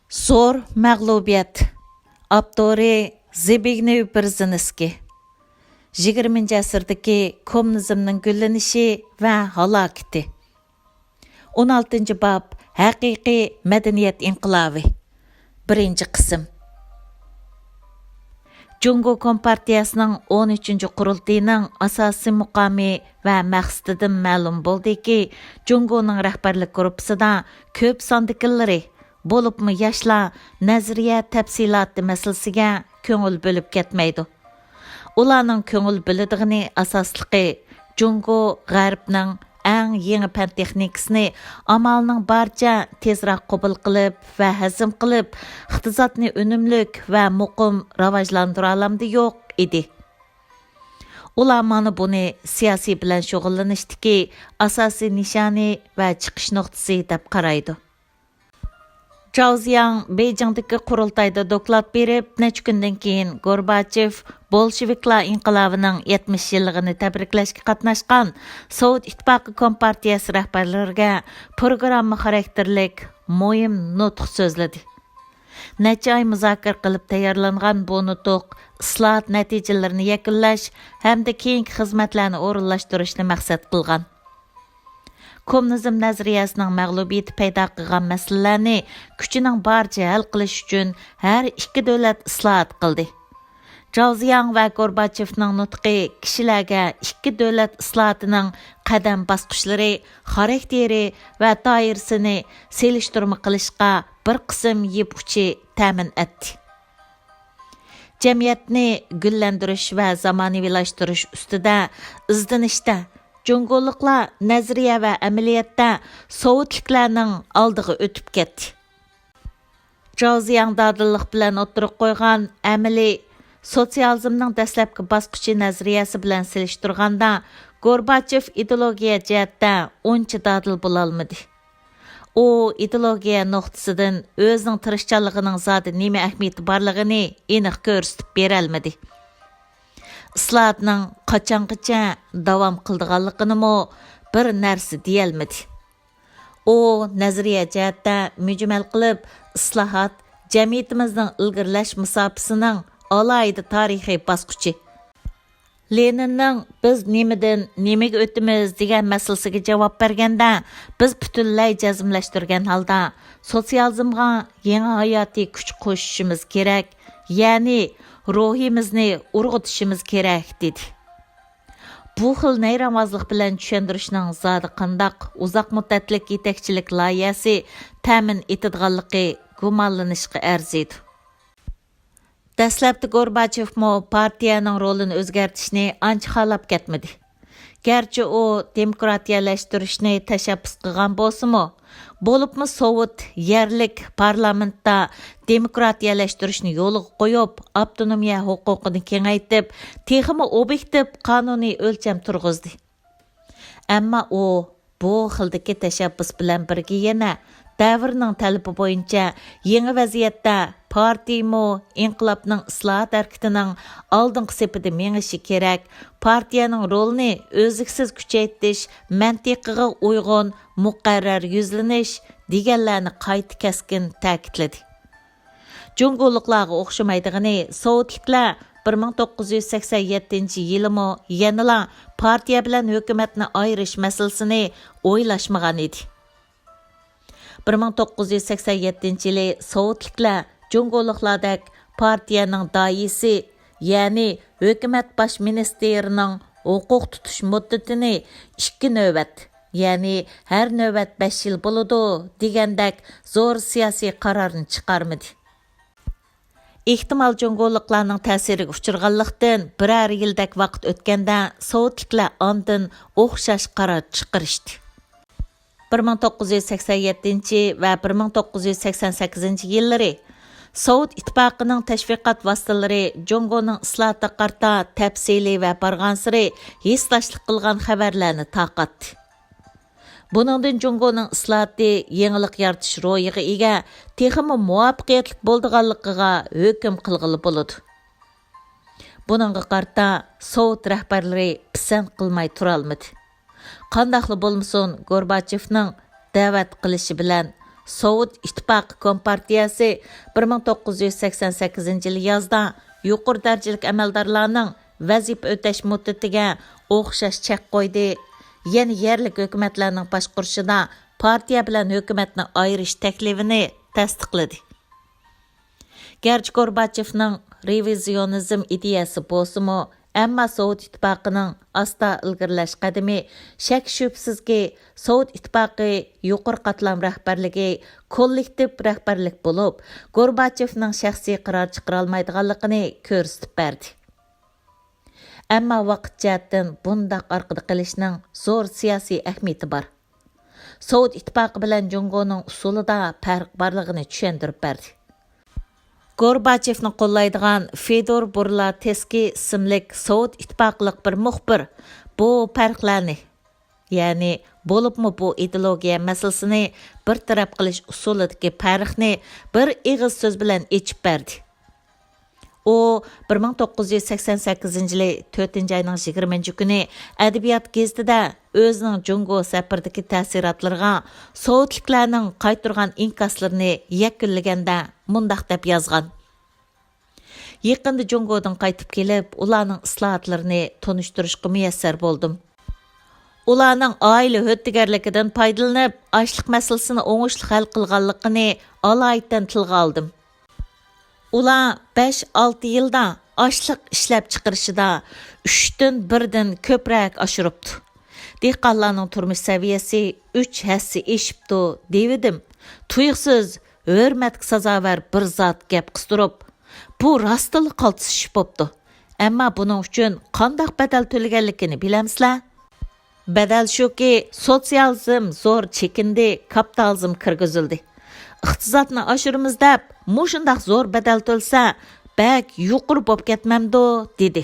Zor mag'lubiyat. Avtori Zbigniew Brzezinski. 20 asrdagi kommunizmning gullanishi va halokati. 16 bob haqiqiy madaniyat inqilobi. 1-qism. Jungo Kompartiyasining 13 qurultayining asosiy muqomi va maqsadidan ma'lum bo'ldiki, Jungoning rahbarlik guruhida ko'p sondikillari bo'libmi yoshlar nazariya tafsiloti masalasiga ko'ngil bo'lib ketmaydi. Ularning ko'ngil bo'lidigini asosligi Jungo G'arbning eng yangi fan texnikasini amalning barcha tezroq qabul qilib va hazm qilib, iqtisodni unumlik va muqim rivojlantira olamdi yo'q edi. Ular mana buni siyosiy bilan shug'ullanishdiki asosiy nishoni va chiqish nuqtasi deb qaraydi. Zhao Ziyang Beijingdagi qurultayda doklad berib, necha kundan keyin Gorbachev Bolsheviklar inqilobining 70 yilligini tabriklashga qatnashgan Sovet Ittifoqi Kompartiyasi rahbarlariga programma xarakterlik muhim nutq so'zladi. Necha oy muzokara qilib tayyorlangan bu nutq islohot natijalarini yakunlash hamda keyingi xizmatlarni o'rinlashtirishni maqsad qilgan. Kommunizm nazariyasining mag'lubiyati paydo qilgan masalalarni kuchining boricha hal qilish uchun har ikki davlat islohot qildi. Zhao Ziyang va Gorbachevning nutqi kishilarga ikki davlat islohotining qadam bosqichlari, xarakteri va doirasini selishtirma qilishga bir qism yeb uchi ta'min etdi. Jamiyatni gullantirish va zamonaviylashtirish ustida izlanishda Jungoliklar nazariya va amaliyotda sovetliklarning oldiga o'tib ketdi. Zhao Ziyang dadillik bilan o'tirib qo'ygan amaliy sotsializmning dastlabki bosqichi nazariyasi bilan selishtirganda Gorbachev ideologiya jihatda uncha dadil bo'la olmadi. U ideologiya nuqtasidan o'zining tirishchanligining zodi nima ahamiyati borligini aniq ko'rsatib bera olmadi. Islohotning qachongacha davom qildiganligini bir narsa deyolmadi. U nazariya jihatda mujmal qilib, islohot jamiyatimizning ilgirlash musofasining alohida tarixiy bosqichi. Leninning biz nimadan nimaga o'tamiz degan masalasiga javob berganda, biz butunlay jazmlashtirgan holda sotsializmga yangi hayotiy kuch qo'shishimiz kerak, ya'ni ruhimizni urg'utishimiz kerak dedi. Bu xil nayramazlik bilan tushuntirishning zodi qandaq uzoq muddatlik yetakchilik loyihasi ta'min etadiganligi gumonlanishga arziydi. Dastlabda Gorbachev partiyaning rolini o'zgartirishni ancha xohlab ketmadi. Garchi u demokratiyalashtirishni tashabbus qilgan bo'lsa-mu, bo'libmi Sovet yerlik parlamentda demokratiyalashtirishni yo'liga qo'yib, avtonomiya huquqini kengaytib, texmi obyektiv qonuniy o'lcham turg'izdi. Ammo u bu xildagi tashabbus bilan birga yana davrning talabi bo'yicha yangi vaziyatda partiyamo inqilobning islohot harakatining oldingi sepida mengishi kerak, partiyaning rolini o'zliksiz kuchaytirish, mantiqiga uyg'un muqarrar yuzlanish deganlarni qayta kaskin ta'kidladi. Jungoliklarga o'xshamaydigani sovetliklar 1987-yilimi yanala partiya bilan hukumatni ayirish masalasini o'ylashmagan edi. 1987-yili sovetliklar Jungoliklardek partiyaning doisi, ya'ni hukumat bosh ministerining huquq tutish muddatini 2 navbat, ya'ni har navbat 5 yil bo'ladi degandek zo'r siyosiy qarorni chiqarmadi. Ehtimal Jungoliklarning ta'siriga uchirganlikdan biror yildak vaqt o'tganda sovetliklar ondan o'xshash qaror chiqarishdi. 1987 va 1988 yillari Sovet Ittifoqining tashviqot vositalari Jungoning islohotga qarta tafsiliy va barg'ansiri hislashlik qilgan xabarlarni taqatdi. Buningdan Jungoning islohoti yangilik yaratish ro'yiga ega, texmi muvaffaqiyatli bo'lganligiga hukm qilg'ili bo'ladi. Buningga qarta Sovet rahbarlari pisand qilmay tura olmadi. Qandaqli bo'lmasin, Gorbachevning da'vat qilishi bilan Sovet İttifaqı Kompartiyasi 1988 yılı yazda yuqur dərəcəlik əməldarlarının vəzifə ötəş müddətiga o'xshash chek qo'ydi. Yeni yerlik hökumətlərinin başqurishida partiya bilan hökumətni ayirish təklifini tasdiqladi. Gerçi Gorbachevning revizionizm ideyasi bo'lsa-mu, ammo Sovet İttifaqının asta ilgirlash qadami shak shubsizki Sovet İttifaqı yuqori qatlam rahbarligi kollektiv rahbarlik bo'lib, Gorbachevning shaxsiy qaror chiqara olmaydiganligini ko'rsatib berdi. Ammo vaqt jihatdan bundaq orqada qilishning zo'r siyosiy ahamiyati bor. Sovet İttifaqı bilan Jungoning usulida farq borligini tushuntirib berdi. Gorbachevni qo'llaydigan Fedor Burlateski ismli Sovet İttifaqlik bir muxbir bu farqlarni, ya'ni bo'libmi bu ideologiya masalasini bir taraf qilish usulidagi farqni bir ig'iz so'z bilan echib berdi. O 1988 yılı 4 ayının 20 günü Adabiyat gazetida o'zining Jungo safiridagi ta'sirotlarga Sovetliklarning qaytargan inkaslarini yakunlaganda mundaq deb yozgan. Yaqinda Jungodan qaytib kelib, ularning islohotlarini tanishtirishga muyassar bo'ldim. Ularning oila höttigarligidan foydalanib, ochliq masalasini o'ngishli hal qilganligini alohida tilga oldim. Ular 5-6 yilda ochliq ishlab chiqarishida 3dan 1dan ko'proq oshiribdi. Dehqonlarning turmush saviyasi 3 hassa eshibdi devidim. Tuyuqsiz, hurmatga sazovar bir zot gap qistirib, bu rostili qaltisish bo'pti. Ammo buning uchun qanday badal to'laganligini bilamsizlar? Badal shuki, sotsializm zo'r chekindi, kapitalizm kirgizildi. Iqtisodni oshiramiz deb, mushundaq zo'r badal to'lsa, bak yuqori bo'lib ketmamdi, dedi.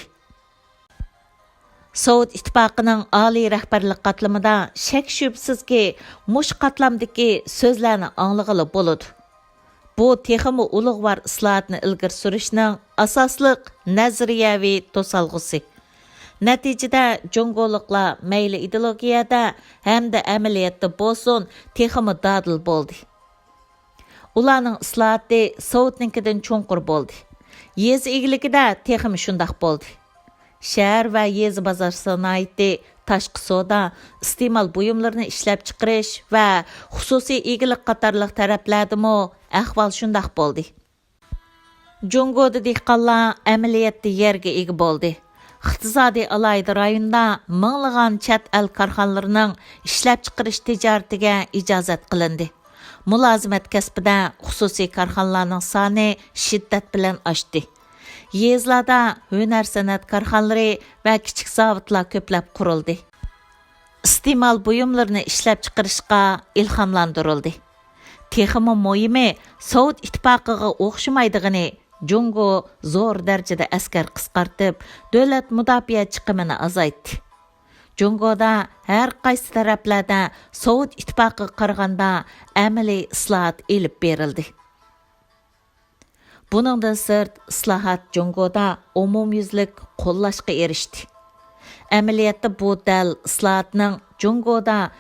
Sovet İttifaqının oliy rahbarlik qatlamida shak shubsizki, mush qatlamdagi so'zlarni anglag'ili bo'ladi. Bu texmi ulug'vor islohotni ilgari surishning asosliq nazariyaviy to'salg'usi. Natijada Jungoliklar mayli ideologiyada hamda amaliyotda bo'lsin, texmi dadil bo'ldi. Ularning islohoti Sovetninkidan cho'nqur bo'ldi. Yezi egiligida texmi shundaq bo'ldi. Shahar va yezi bozor sanoati, tashqi savdo, iste'mol buyumlarini ishlab chiqarish va xususiy egilik qatorliq taraflardimi ahvol shundaq bo'ldi. Jungoda dehqonlar amaliyotda yerga ega bo'ldi. Iqtisodiy alayda rayonda minglagan chet el korxonalarining ishlab chiqarish tijoratiga ijozat qilindi. Mulozimat kasbida xususiy korxonalarning soni shiddat bilan oshdi. Yezlarda hunar san'at korxonalari va kichik zavodlar ko'plab qurildi. Iste'mol buyumlarini ishlab chiqarishga ilhomlantirildi. Texmi muhimi Sovet İttifaqiga o'xshamaydigini Jungo zo'r darajada askar qisqartib, davlat mudofaa chiqimini azaytdi. Jungoda har qaysi taraflarda Sovet İttifaqiga qaraganda amaliy islohot elib berildi. Buningdan sirt islohot Jungoda umumyuzlik qo'llashga erishdi. Amaliyotda bu dal islohotning Jungoda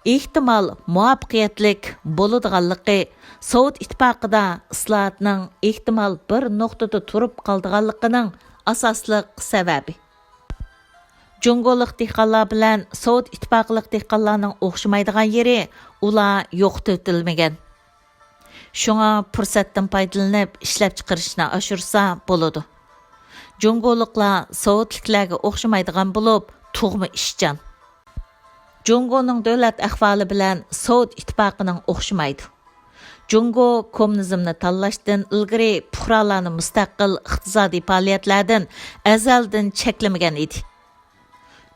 ehtimol muvaffaqiyatlik bo'ladiganligi, Sovet İttifaqida islohotning ehtimol bir nuqtada turib qoldiganligining asosliq sababi. Jungolik dehqonlar bilan Sovet İttifaqilik dehqonlarning o'xshamaydigan yeri ular yo'qotilmagan. Shunga fursatdan foydalanib ishlab chiqarishni oshirsa bo'ladi. Jungoliklar Sovetliklarga o'xshamaydigan bo'lib, tug'ma ishchan. Jungoning davlat ahvoli bilan Sovet İttifaqining o'xshamaydi. Jungo kommunizmni tanlashdan ilgari fuqarolarni mustaqil iqtisodiy faoliyatlardan azaldan cheklamagan edi.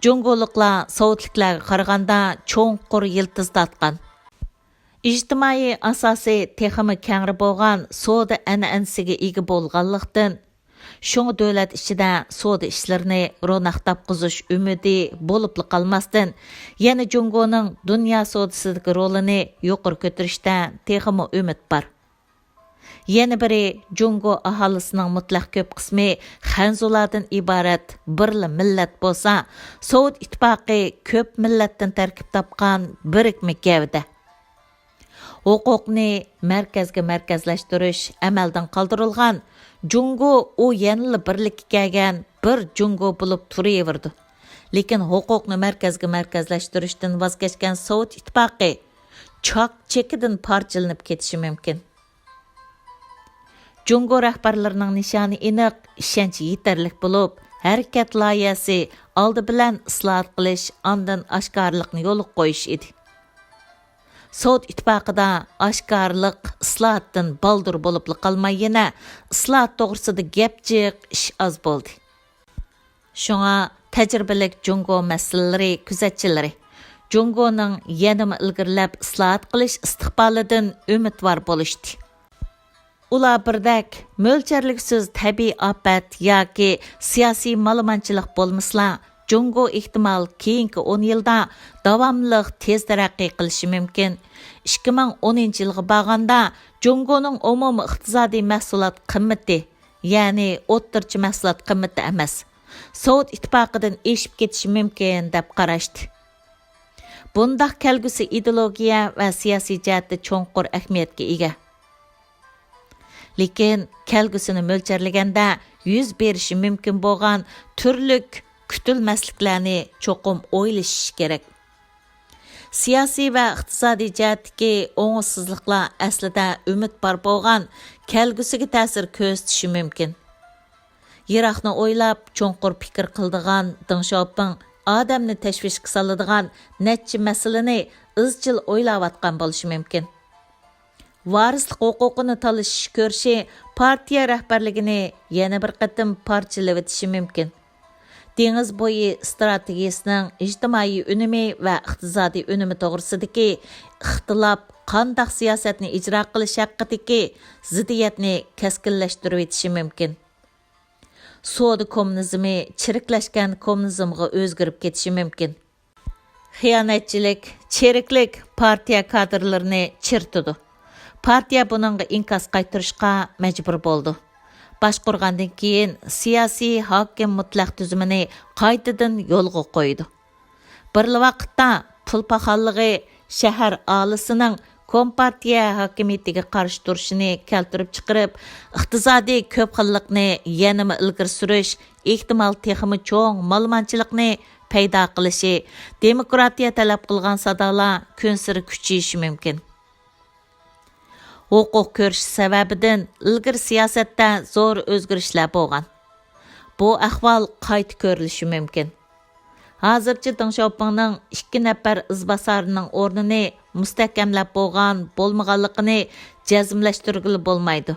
Jungoliklar Sovetliklarga qaraganda cho'nqur yiltiz tortgan. İjtimoiy asosi texmi kengri bo'lgan savdo an'anasiga ega bo'lganlikdan, shunga davlat ichida savdo ishlarini ro'naq topqizish umidi bo'lib qolmasdan, yana Jungoning dunyo savdosidagi rolini yuqori ko'tarishda texmi umid bor. Yana biri Jungo aholisining mutlaq ko'p qismi xanzulardan iborat birli millat bo'lsa, Sovet İttifaqi ko'p millatdan tarkib topgan birikma gavda. Huquqni mərkəzgə mərkəzləşdiriş əməldən qaldırılğan, Jungo o yanılı birlikə gələn bir Jungo bulub turaverdi. Lekin huquqni mərkəzgə mərkəzləşdirishdən vaz keçkən Sovet İttifaqı çaq çekidən parçalanıb ketishi mümkün. Jungo rəhbərlərinin nişanı aniq, ishonch yetarlik bo'lib, harakat loyihasi oldi bilan islohot qilish, ondan oshkorlikni yo'l qo'yish edi. Sovet İttifaqida oshkorlik islohotdan baldur bo'lib qolmay yana islohot to'g'risida gap-jiq ish oz bo'ldi. Shunga tajribalik Jungo masalalari kuzatchilari Jungoning yanama ilgirlab islohot qilish istiqbolidan umidvor bo'lishdi. Ular birdak mo'ljarliksiz tabiiy ofat yoki siyosiy ma'lumotchilik bo'lmasla, Jungo ehtimol keyingi 10 yilda davomli tez taraqqiy qilishi mumkin. 2010-yilga borganda Jungoning umumiy iqtisodiy mahsulot qimmati, ya'ni o'rtacha mahsulot qimmati emas, Sovet ittifoqidan eshib ketishi mumkin deb qarashdi. Bundaq kelgusi ideologiya va siyosiy jihatda cho'nqur ahamiyatga ega. Lekin kelgusini mo'ljarlaganda yuz berishi mumkin bo'lgan turlik kutilmasliklarni cho'qim o'ylash kerak. Siyosiy va iqtisodiy jihatdagi o'ngsizliklar aslida umid bor bo'lgan kelgusiga ta'sir ko'rsatishi mumkin. Yiroqni o'ylab, cho'nqur fikr qildigan Deng Xiaoping odamni tashvishga soladigan necha masalani izchil o'ylayotgan bo'lishi mumkin. Varislik huquqini talashish ko'rishi partiya rahbarligini yana bir qatim parchalab o'tishi mumkin. Dengiz bo'yi strategiyasining ijtimoiy unumi va iqtisodiy unumi to'g'risidagi ixtilof qanday siyosatni ijro qilish haqidagi ziddiyatni keskinlashtirib o'tishi mumkin. Savdo kommunizmi chiriklashgan kommunizmga o'zgarib ketishi mumkin. Xiyonatchilik, cheriklik partiya kadrlarini chirtidi. Partiya buningga inkas qaytarishga majbur bo'ldi. Boshqurgandan keyin siyosiy hokim mutlaq tuzumini qaytadan yo'lga qo'ydi. Bir vaqtda pul paxalligi shahar aholisining kompartiya hokimiyatiga qarshi turishini keltirib chiqarib, iqtisodiy ko'p xillikni yanama ilgari surish, ehtimol texmi cho'ng ma'lumotchilikni paydo qilishi, demokratiya talab qilgan sadolar kun sari kuchayishi mumkin. Huquq ko'rish sababidan ilgari siyosatda zo'r o'zgarishlar bo'lgan. Bu ahvol qayta ko'rilishi mumkin. Hozircha Deng Xiaopingning 2 nafar izbosarining o'rnini mustahkamlab bo'lmaganligini jazmlashtirgili bo'lmaydi.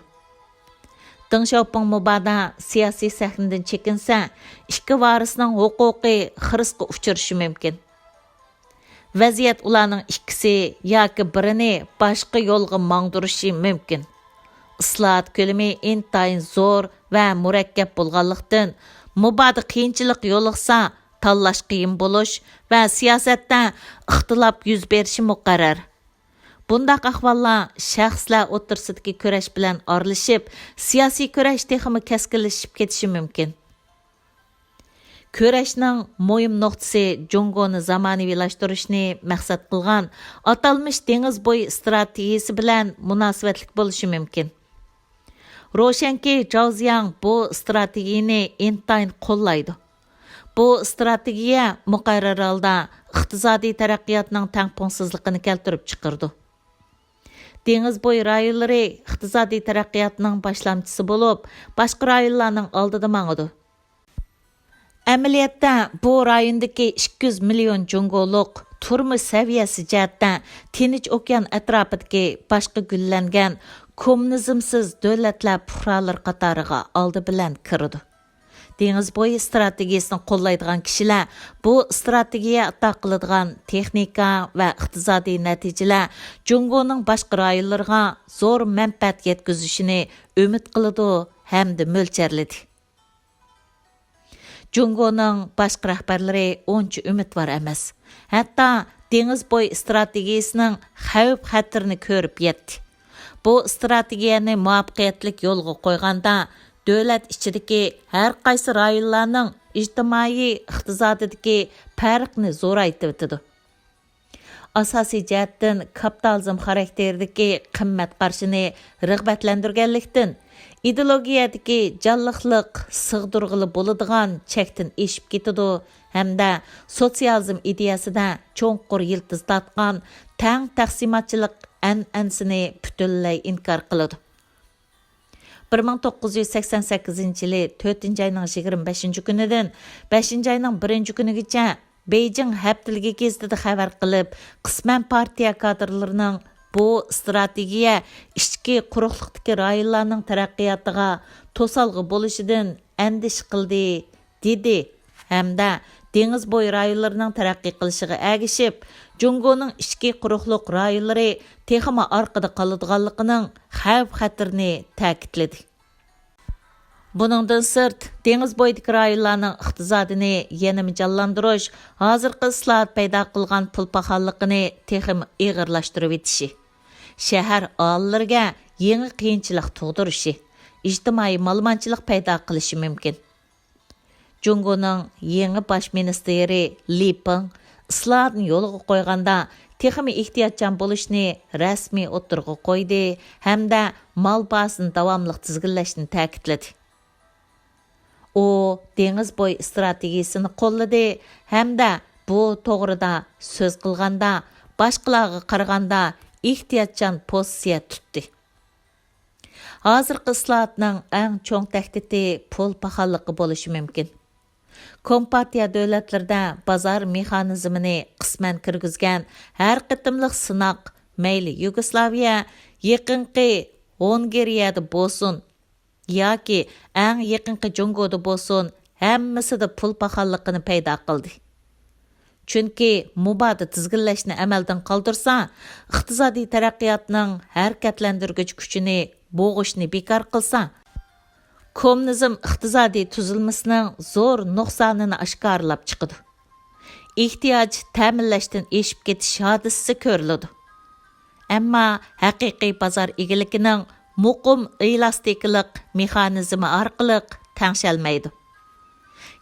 Deng Xiaoping mubada siyosiy sahnadan chekinsa, 2 varisning huquqiy xirisga uchrashi mumkin. Vaziyat ularning ikkisi yoki birini boshqa yo'lga mangdirishi mumkin. Islohot ko'lami intayin zo'r va murakkab bo'lganlikdan, mubada qiyinchilik yo'liqsa, tanlash qiyin bo'lish va siyosatda ixtilof yuz berishi muqarrar. Bundaq ahvollar shaxslar o'rtasidagi kurash bilan aralashib, siyosiy kurash texmi keskinlashib ketishi mumkin. Kurashning muhim nuqtasi Jungoni zamonaviylashtirishni maqsad qilgan atalmish dengiz bo'yi strategiyasi bilan munosabatlik bo'lishi mumkin. Roshanki Zhao bu strategiyani intayin qo'llaydi. Bu strategiya muqarrar holda iqtisodiy taraqqiyotning tangpungsizligini keltirib chiqardi. Dengiz bo'yi rayonlari iqtisodiy taraqqiyotning boshlamchisi bo'lib, boshqa rayonlarning oldida mangadi. Amaliyotda bu rayondagi 200 million jungoluq turmush saviyasi jihatdan Tinch okean atrofidagi boshqa gullangan kommunizmsiz davlatlar puhralar qatoriga oldi bilan kirdi. Dengiz bo'yi strategiyasini qo'llaydigan kishilar bu strategiya ato qiladigan texnika va iqtisodiy natijalar Jungoning boshqa rayonlariga zo'r manfaat yetkazishini umid qiladi hamda mo'ljarladi. Jungoning boshqa rahbarlari uncha umidvor emas. Hatto dengiz bo'yi strategiyasining xavf-xatarni ko'rib yetdi. Bu strategiyani muvaffaqiyatli yo'lga qo'yganda davlat ichidagi har qaysi rayonlarning ijtimoiy iqtisodidagi farqni zo'raytib o'tadi. asosiy jihatdan kapitalizm xarakteridagi qimmat qarshini rag'batlantirganlikdan ideologiyadagi jonliqlik sig'dirg'ili bo'ladigan chekdan eshib ketadi hamda sotsializm ideyasida cho'nqur yiltiz tatgan tang taqsimotchilik an'anasini butunlay inkor qiladi. 1988 yılı 4 ayının 25 günüdən 5 ayının 1 günügacha Beijing həftəlik gazetida xəbər qılıb, qismən partiya kadrlarının bu strategiya ichki quruqliqdagi rayonlarning taraqqiyotiga to'salg'i bo'lishidan andish qildi, dedi hamda dengiz bo'yi rayonlarining taraqqiy qilishiga agishib, Jungoning ichki quruqliq rayonlari texma orqada qoladiganligining xavf-xatirini ta'kidladi. Buningdan sırt, dengiz bo'yidagi rayonlarning iqtisodini yanada jonlantirish, hozirgi islohot paydo qilgan pul paxalligini texim ig'irlashtirib etishi, shahar ahillariga yangi qiyinchilik tug'dirishi, ijtimoiy malmonchilik paydo qilishi mumkin. Jungoning yangi bosh ministri Li Peng islohotni yo'lga qo'yganda texmi ehtiyotchan bo'lishni rasmiy o'tirg'a qo'ydi hamda mol bahosini davomli tizginlashni ta'kidladi. U dengiz bo'yi strategiyasini qo'lladi hamda bu to'g'rida so'z qilganda boshqalarga qaraganda ehtiyotchan pozitsiya tutdi. Hozirgi islohotning eng cho'ng tahdidi pul paxalligi bo'lishi mumkin. Kompartiya davlatlarida bozor mexanizmini qisman kirgizgan har qitimliq sinoq mayli Yugoslaviya, yaqinqi Hungariyada bo'lsin yoki eng yaqinqi Jungoda bo'lsin, hammasida pul paxalligini paydo qildi. Chunki mubodo tizginlashni amaldan qoldirsa, iqtisodiy taraqqiyotning harakatlantirgich kuchini bo'g'ishni bekor qilsa, kommunizm iqtisodiy tuzilmasining zo'r nuqsonini oshkorlab chiqadi. Ehtiyoj ta'minlashdan eshib ketish hodisasi ko'riladi. Ammo haqiqiy bozor egaligining muqim elastiklik mexanizmi orqali tangshalmaydi.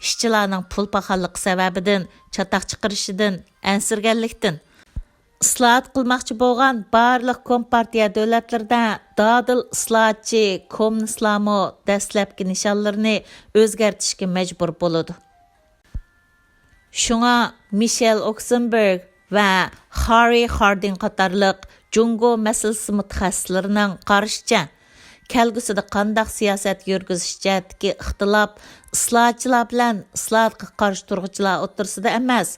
Ishchilarning pul paxalligi sababidan chatoq chiqarishidan ansirganlikdan islohot qilmoqchi bo'lgan barliq kompartiya davlatlarida dodil islohotchi kommunistlarmi dastlabki nishonlarini o'zgartirishga majbur bo'ladi. Shunga Michel Oxenberg va Harry Harding qatorliq Jungo masalasi mutaxassislarining qarashicha, kelgusida qandaq siyosat yurgizish jihatdagi ixtilof islohotchilar bilan islohotga qarshi turg'uchilar o'rtasida emas,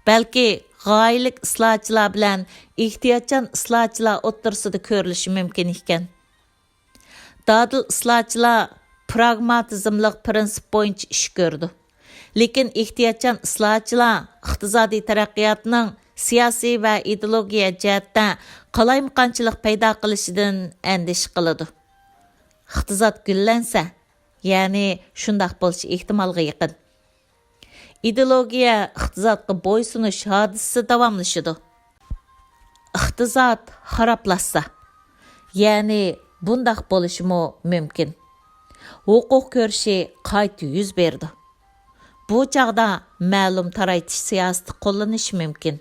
balki g'oyalik islohotchilar bilan ehtiyotchan islohotchilar o'rtasida ko'rilishi mumkin ekan. Dodil islohotchilar pragmatizmlik prinsip bo'yicha ish ko'rdi. Lekin ehtiyotchan islohotchilar iqtisodiy taraqqiyotning siyosiy va ideologiya jihatda qalaymiqanchilik paydo qilishidan andish qiladi. Iqtisod gullansa, ya'ni shundoq bo'lishi ehtimolga yaqin. Ideologiya iqtisodga bo'ysunish hodisasi davomlashadi. Iqtisod xaroblashsa, ya'ni bundoq bo'lishi mumkin. Huquq ko'rishi qayta yuz berdi. Bu chaqda ma'lum taraytish siyosati qo'llanishi mumkin.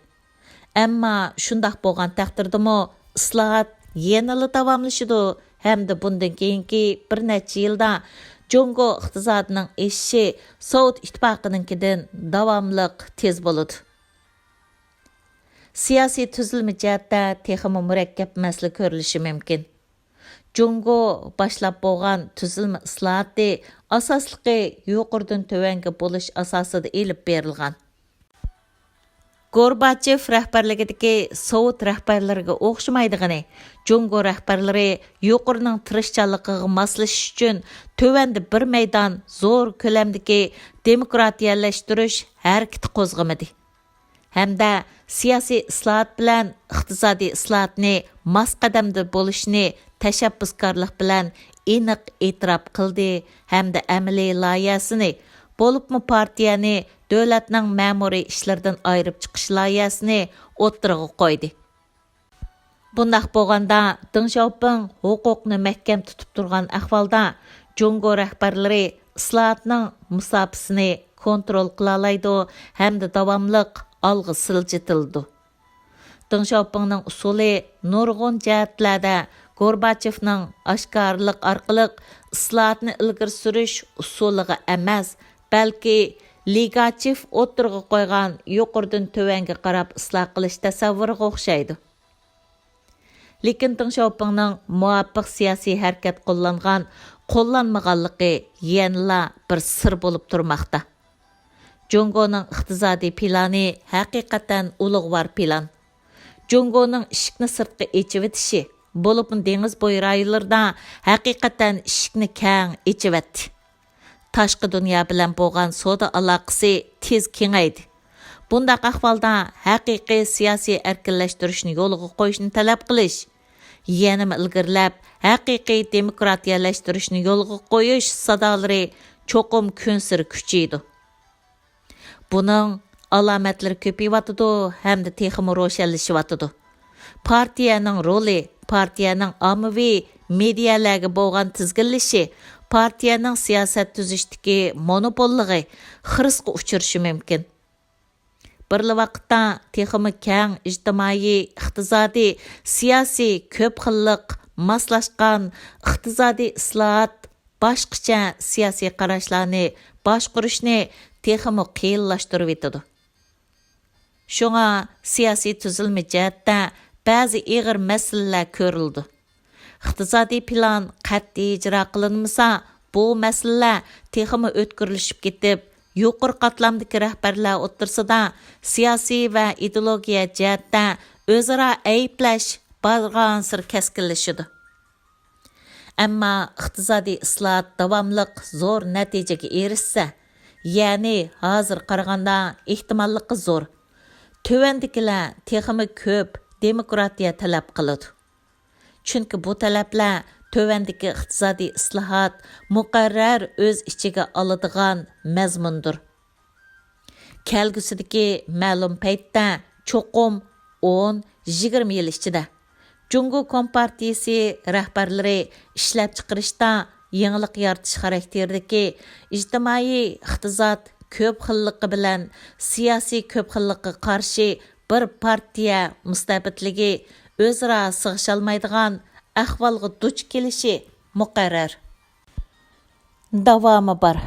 Ammo shundoq bo'lgan taqdirdami islohot yanada davomlashadi hamda bundan keyingi bir necha yilda Jungo iqtisodining eshishi Sovet ittifoqininkidan davomliq tez bo'ladi. Siyosiy tuzilma jihatda texmi murakkab masala ko'rilishi mumkin. Jungo boshlab bo'lgan tuzilma islohoti asosligi yuqoridan tövanga bo'lish asosida elib berilgan. Gorbachev rahbarligidagi Sovet rahbarlariga o'xshamaydigani, Jungo rahbarlari yuqorining tirishchanligiga moslashish uchun tövanda bir maydon zo'r ko'lamdagi demokratiyalashtirish harakati qo'zg'amadi. Hamda siyosiy islohot bilan iqtisodiy islohotni mos qadamda bo'lishni tashabbuskorlik bilan aniq e'tirof qildi hamda amaliy loyihasini bo'libmi partiyani davlatning ma'muriy ishlardan ayirib chiqish loyihasini o'ttirg'a qo'ydi. Bundaq bo'lganda Deng Xiaoping huquqni mahkam tutib turgan ahvolda Jungo rahbarlari islohotning musofasini kontrol qila oladi hamda davomliq olg'a siljitildi. Deng Xiaopingning usuli nurg'un jihatlarda Gorbachevning oshkorlik orqali islohotni ilgari surish usuliga emas, balki Ligachev o'tirg'a qo'ygan yuqoridan tövanga qarab isloh qilish tasavvuriga o'xshaydi. Lekin Deng Xiaopingning muvaffaq siyosiy harakat qo'llanmaganligi yanla bir sir bo'lib turmoqda. Jungoning iqtisodiy plani haqiqatan ulug'vor plan. Jungoning ishikni sirtqa echib etishi, bo'lib dengiz bo'yi rayonlarida haqiqatan ishikni keng echib etdi. Tashqi dunyo bilan bo'lgan savdo aloqasi tez kengaydi. Bundaq ahvolda haqiqiy siyosiy erkinlashtirishni yo'lga qo'yishni talab qilish, yana ilgirlab haqiqiy demokratiyalashtirishni yo'lga qo'yish sadolari cho'qim kun sir kuchaydi. Buning alomatlari ko'payyotidi hamda texmi ro'shanlashyotidi. Partiyaning roli, partiyaning ommaviy medialarga bo'lgan tizginlishi, partiyaning siyosat tuzishdagi monopolligi xirisga uchirishi mumkin. Bir vaqtda texmi keng ijtimoiy, iqtisodiy, siyosiy ko'p xillik moslashgan iqtisodiy islohot boshqacha siyosiy qarashlarni boshqarishni texmi qiyinlashtirib etadi. Shunga siyosiy tuzilma jihatda ba'zi ig'ir masalalar ko'rildi. Iqtisodiy plan qat'iy ijro qilinmasa, bu masalalar texmi o'tkirilishib ketib, yuqori qatlamdagi rahbarlar o'rtasida siyosiy va ideologiya jihatda o'zaro ayblash barg'ansir keskinlashadi. Ammo iqtisodiy islohot davomliq zo'r natijaga erishsa, ya'ni hozir qaraganda ehtimolligi zo'r, tuvandikilar texmi ko'p demokratiya talab qiladi. Chunki bu talablar tövəndəki iqtisadi islohot muqarrar o'z ichiga oladigan mazmundir. Kelgusidagi ma'lum paytda cho'qim 10-20 yil ichida Jungo Kompartiyasi rahbarlari ishlab chiqarishda yangilik yaratish xarakteridagi ijtimoiy iqtisod ko'p xilligi bilan siyosiy ko'p xillikqa qarshi bir partiya mustabitligi o'zaro sig'isholmaydigan ahvolga duch kelishi muqarrar. Davomi bor.